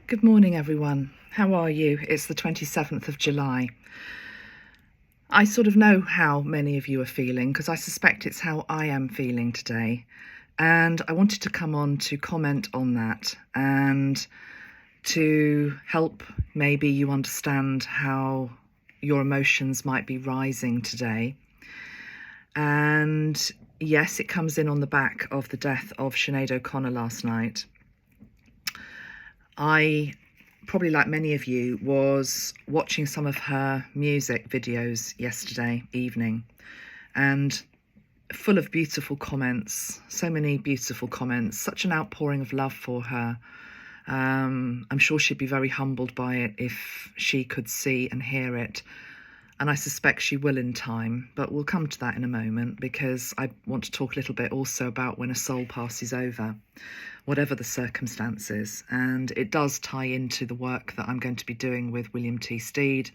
Good morning, everyone. How are you? It's the 27th of July. I sort of know how many of you are feeling because I suspect it's how I am feeling today. And I wanted to come on to comment on that and to help maybe you understand how your emotions might be rising today. And yes, it comes in on the back of the death of Sinead O Connor last night. I, probably like many of you, was watching some of her music videos yesterday evening, and full of beautiful comments, so many beautiful comments, such an outpouring of love for her. I'm sure she'd be very humbled by it if she could see and hear it. And I suspect she will in time, but we'll come to that in a moment because I want to talk a little bit also about when a soul passes over, whatever the circumstances. And it does tie into the work that I'm going to be doing with William T Stead.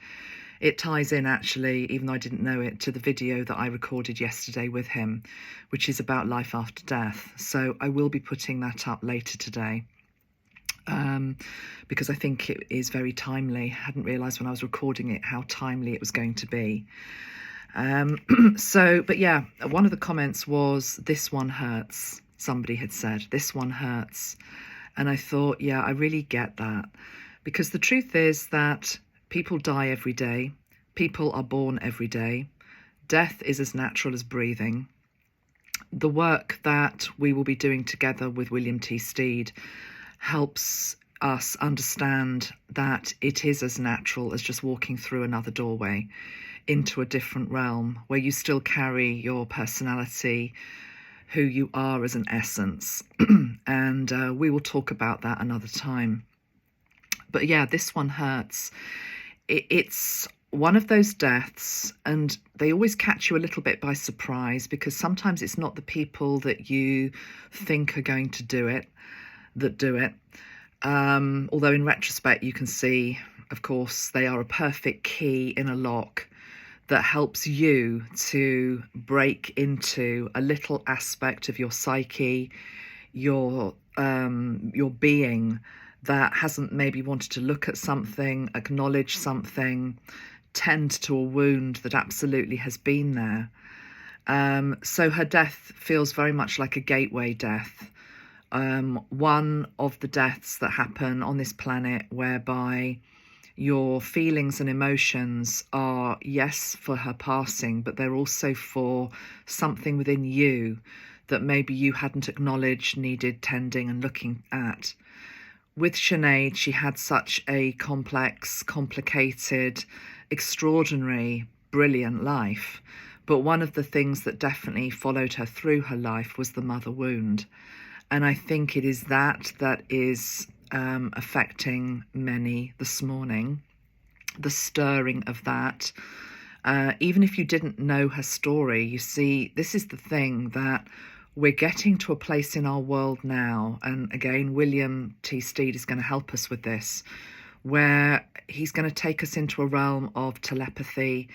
It ties in, actually, even though I didn't know it, to the video that I recorded yesterday with him, which is about life after death. So I will be putting that up later today. Because I think it is very timely. I hadn't realised when I was recording it how timely it was going to be. But yeah, one of the comments was, "This one hurts." Somebody had said, "This one hurts." And I thought, yeah, I really get that. Because the truth is that people die every day. People are born every day. Death is as natural as breathing. The work that we will be doing together with William T Stead helps us understand that it is as natural as just walking through another doorway into a different realm where you still carry your personality, who you are as an essence. And we will talk about that another time. But yeah, this one hurts. It's one of those deaths, and they always catch you a little bit by surprise because sometimes it's not the people that you think are going to do it that do it. Although in retrospect you can see, of course, they are a perfect key in a lock that helps you to break into a little aspect of your psyche, your being that hasn't maybe wanted to look at something, acknowledge something, tend to a wound that absolutely has been there. So her death feels very much like a gateway death. One of the deaths that happen on this planet whereby your feelings and emotions are, yes, for her passing, but they're also for something within you that maybe you hadn't acknowledged needed tending and looking at. With Sinead, she had such a complex, complicated, extraordinary, brilliant life. But one of the things that definitely followed her through her life was the mother wound. And I think it is that is affecting many this morning, the stirring of that. Even if you didn't know her story, you see, this is the thing that we're getting to a place in our world now. And again, William T Stead is going to help us with this, where he's going to take us into a realm of telepathy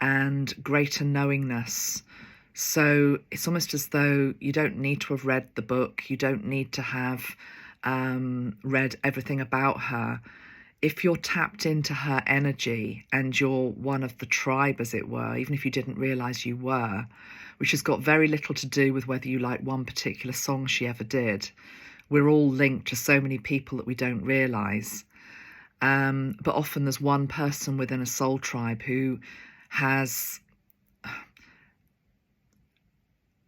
and greater knowingness. So it's almost as though you don't need to have read the book. You don't need to have read everything about her. If you're tapped into her energy and you're one of the tribe, as it were, even if you didn't realise you were, which has got very little to do with whether you like one particular song she ever did. We're all linked to so many people that we don't realise. But often there's one person within a soul tribe who has...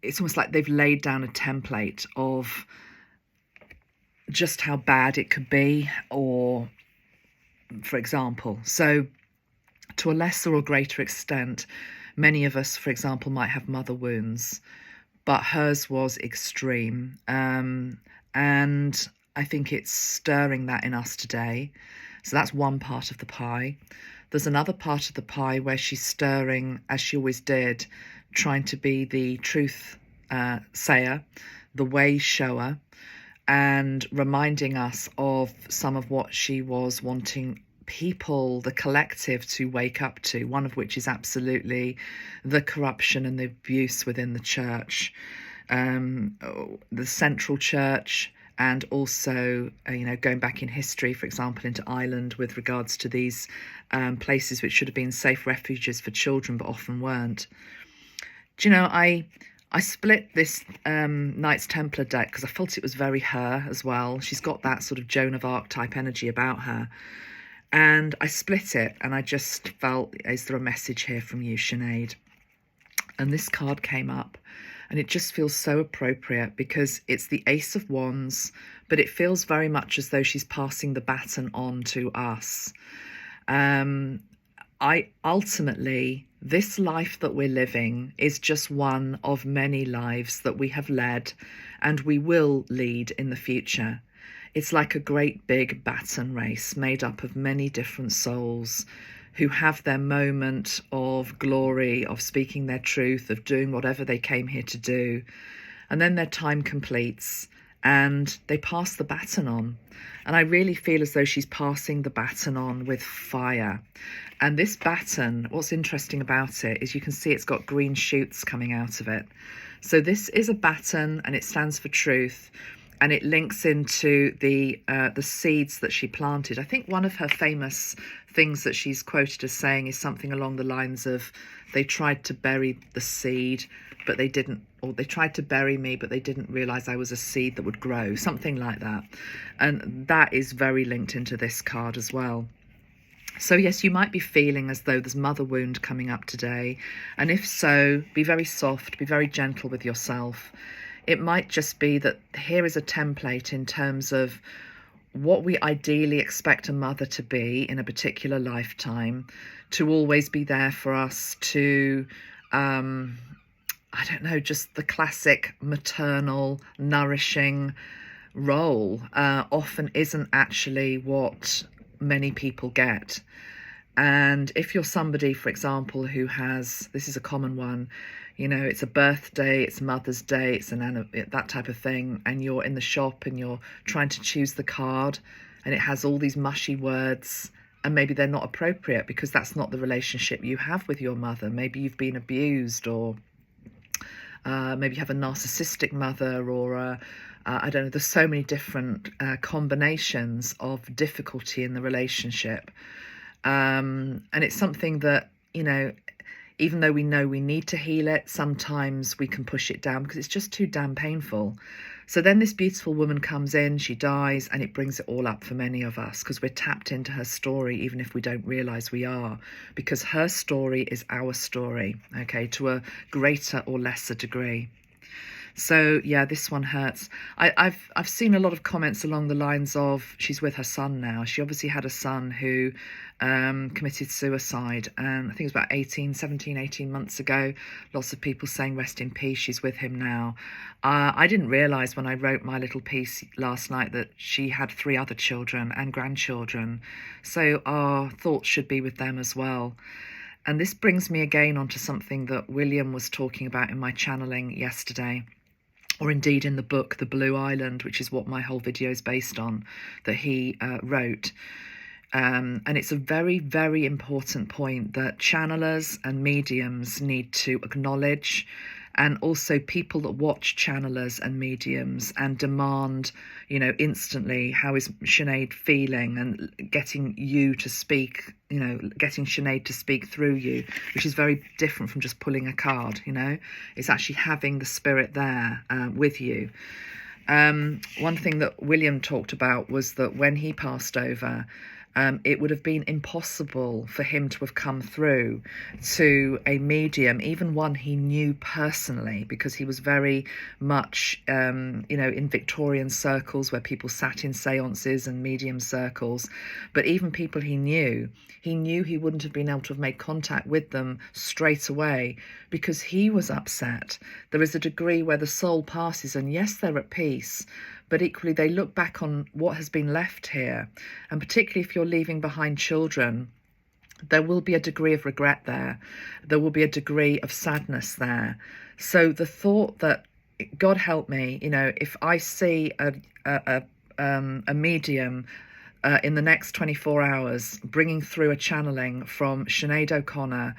It's almost like they've laid down a template of just how bad it could be, or, for example, so to a lesser or greater extent, many of us, for example, might have mother wounds, but hers was extreme. And I think it's stirring that in us today. So that's one part of the pie. There's another part of the pie where she's stirring, as she always did, trying to be the truth sayer, the way shower, and reminding us of some of what she was wanting people, the collective, to wake up to, one of which is absolutely the corruption and the abuse within the church, the central church and also, going back in history, for example, into Ireland with regards to these places which should have been safe refuges for children but often weren't. Do you know, I split this Knights Templar deck because I felt it was very her as well. She's got that sort of Joan of Arc type energy about her. And I split it and I just felt, is there a message here from you, Sinead? And this card came up and it just feels so appropriate because it's the Ace of Wands, but it feels very much as though she's passing the baton on to us. Ultimately, this life that we're living is just one of many lives that we have led and we will lead in the future. It's like a great big baton race made up of many different souls who have their moment of glory, of speaking their truth, of doing whatever they came here to do. And then their time completes and they pass the baton on. And I really feel as though she's passing the baton on with fire. And this baton, what's interesting about it is you can see it's got green shoots coming out of it. So this is a baton and it stands for truth. And it links into the seeds that she planted. I think one of her famous things that she's quoted as saying is something along the lines of, they tried to bury the seed, but they didn't, or they tried to bury me, but they didn't realise I was a seed that would grow, something like that. And that is very linked into this card as well. So yes, you might be feeling as though there's mother wound coming up today. And if so, be very soft, be very gentle with yourself. It might just be that here is a template in terms of what we ideally expect a mother to be in a particular lifetime, to always be there for us, to, just the classic maternal, nourishing role often isn't actually what many people get. And if you're somebody, for example, who has, this is a common one, it's a birthday, it's Mother's Day, it's that type of thing, and you're in the shop and you're trying to choose the card and it has all these mushy words and maybe they're not appropriate because that's not the relationship you have with your mother. Maybe you've been abused, or maybe you have a narcissistic mother, or I don't know, there's so many different combinations of difficulty in the relationship. And it's something that, even though we know we need to heal it, sometimes we can push it down because it's just too damn painful. So then this beautiful woman comes in, she dies, and it brings it all up for many of us because we're tapped into her story, even if we don't realise we are, because her story is our story, okay, to a greater or lesser degree. So yeah, this one hurts. I've seen a lot of comments along the lines of she's with her son now. She obviously had a son who committed suicide, and I think it was about 17, 18 months ago. Lots of people saying rest in peace, she's with him now. I didn't realise when I wrote my little piece last night that she had 3 other children and grandchildren. So our thoughts should be with them as well. And this brings me again onto something that William was talking about in my channeling yesterday, or indeed in the book, The Blue Island, which is what my whole video is based on, that he wrote. And it's a very, very important point that channelers and mediums need to acknowledge, and also people that watch channelers and mediums and demand, instantly, how is Sinead feeling, and getting you to speak, getting Sinead to speak through you, which is very different from just pulling a card, It's actually having the spirit there with you. One thing that William talked about was that when he passed over, it would have been impossible for him to have come through to a medium, even one he knew personally, because he was very much, in Victorian circles where people sat in seances and medium circles. But even people he knew he wouldn't have been able to have made contact with them straight away because he was upset. There is a degree where the soul passes and yes, they're at peace, but equally they look back on what has been left here. And particularly if you're leaving behind children, there will be a degree of regret there. There will be a degree of sadness there. So the thought that, God help me, if I see a medium in the next 24 hours bringing through a channeling from Sinead O Connor,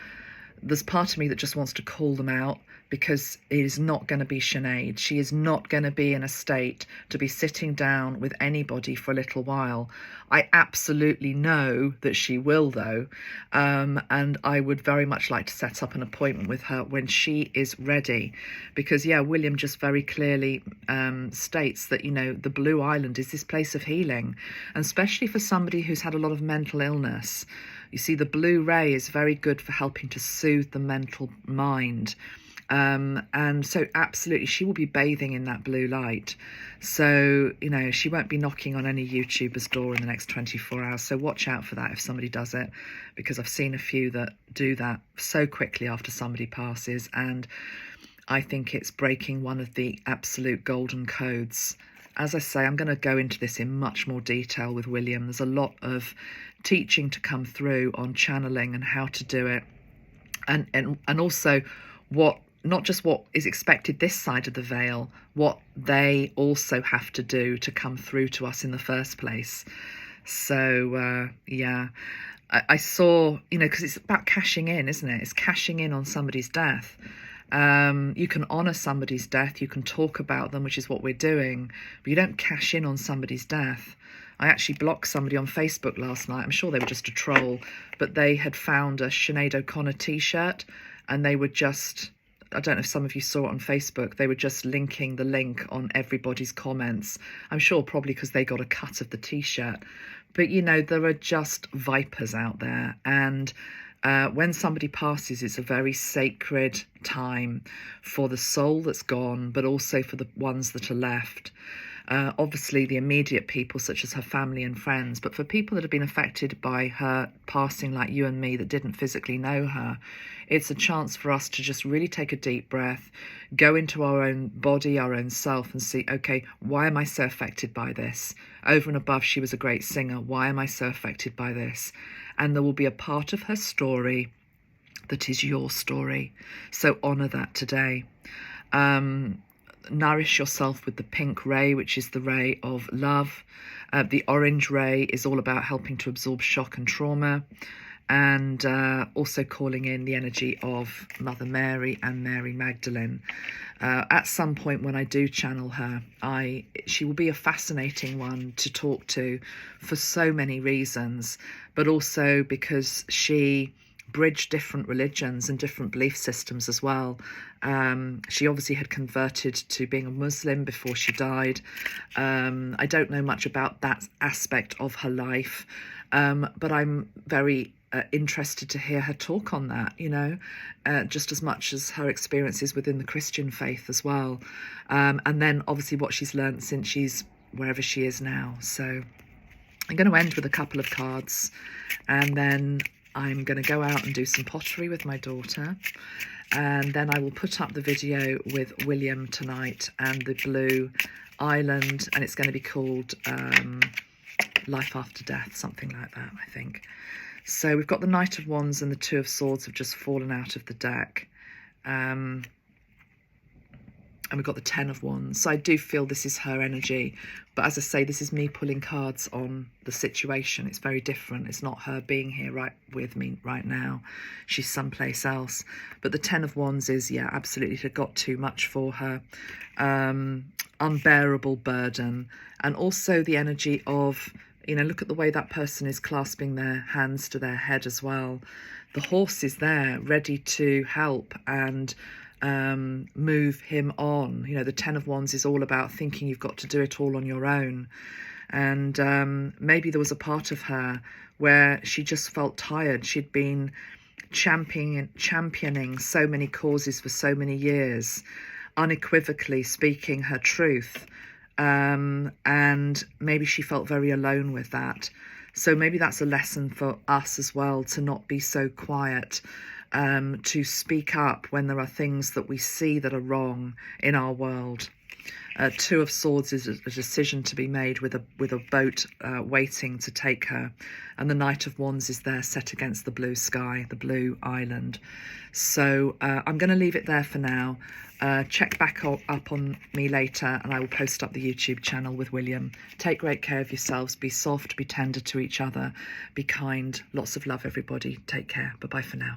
there's part of me that just wants to call them out, because it is not going to be Sinead. She is not going to be in a state to be sitting down with anybody for a little while. I absolutely know that she will, though, and I would very much like to set up an appointment with her when she is ready, because, yeah, William just very clearly states that, you know, the Blue Island is this place of healing, and especially for somebody who's had a lot of mental illness. You see, the blue ray is very good for helping to soothe the mental mind. And so absolutely she will be bathing in that blue light. So, you know, she won't be knocking on any YouTuber's door in the next 24 hours. So watch out for that if somebody does it, because I've seen a few that do that so quickly after somebody passes. And I think it's breaking one of the absolute golden codes. As I say, I'm going to go into this in much more detail with William. There's a lot of teaching to come through on channeling and how to do it. And also what, not just what is expected this side of the veil, what they also have to do to come through to us in the first place. So, yeah, I saw, you know, because it's about cashing in, isn't it? It's cashing in on somebody's death. You can honour somebody's death, you can talk about them, which is what we're doing, but you don't cash in on somebody's death. I actually blocked somebody on Facebook last night. I'm sure they were just a troll, but they had found a Sinead O Connor t-shirt, and they were just, I don't know if some of you saw it on Facebook, they were just linking the link on everybody's comments. I'm sure probably because they got a cut of the t-shirt. But, you know, there are just vipers out there, and when somebody passes, it's a very sacred time for the soul that's gone, but also for the ones that are left. Obviously, the immediate people, such as her family and friends, but for people that have been affected by her passing, like you and me, that didn't physically know her, it's a chance for us to just really take a deep breath, go into our own body, our own self, and see, okay, why am I so affected by this? Over and above, she was a great singer. Why am I so affected by this? And there will be a part of her story that is your story. So honour that today. Nourish yourself with the pink ray, which is the ray of love. The orange ray is all about helping to absorb shock and trauma, and also calling in the energy of Mother Mary and Mary Magdalene. At some point when I do channel her, she will be a fascinating one to talk to for so many reasons, but also because she bridged different religions and different belief systems as well. She obviously had converted to being a Muslim before she died. I don't know much about that aspect of her life, but I'm very interested to hear her talk on that, you know, just as much as her experiences within the Christian faith as well. And then obviously what she's learned since she's wherever she is now. So I'm going to end with a couple of cards, and then I'm going to go out and do some pottery with my daughter, and then I will put up the video with William tonight and the Blue Island, and it's going to be called Life After Death, something like that, I think. So we've got the Knight of Wands and the Two of Swords have just fallen out of the deck. And we've got the Ten of Wands. So I do feel this is her energy. But as I say, this is me pulling cards on the situation. It's very different. It's not her being here right with me right now. She's someplace else. But the Ten of Wands is, yeah, absolutely, it had got too much for her. Unbearable burden. And also the energy of, you know, look at the way that person is clasping their hands to their head as well. The horse is there, ready to help and move him on. You know, the Ten of Wands is all about thinking you've got to do it all on your own. And maybe there was a part of her where she just felt tired. She'd been championing so many causes for so many years, unequivocally speaking her truth. And maybe she felt very alone with that. So maybe that's a lesson for us as well, to not be so quiet, to speak up when there are things that we see that are wrong in our world. Two of Swords is a decision to be made with a boat waiting to take her, and the Knight of Wands is there set against the blue sky, the blue island. So I'm going to leave it there for now. Check back up on me later, and I will post up the YouTube channel with William. Take great care of yourselves. Be soft, be tender to each other, be kind. Lots of love, everybody. Take care. Bye-bye for now.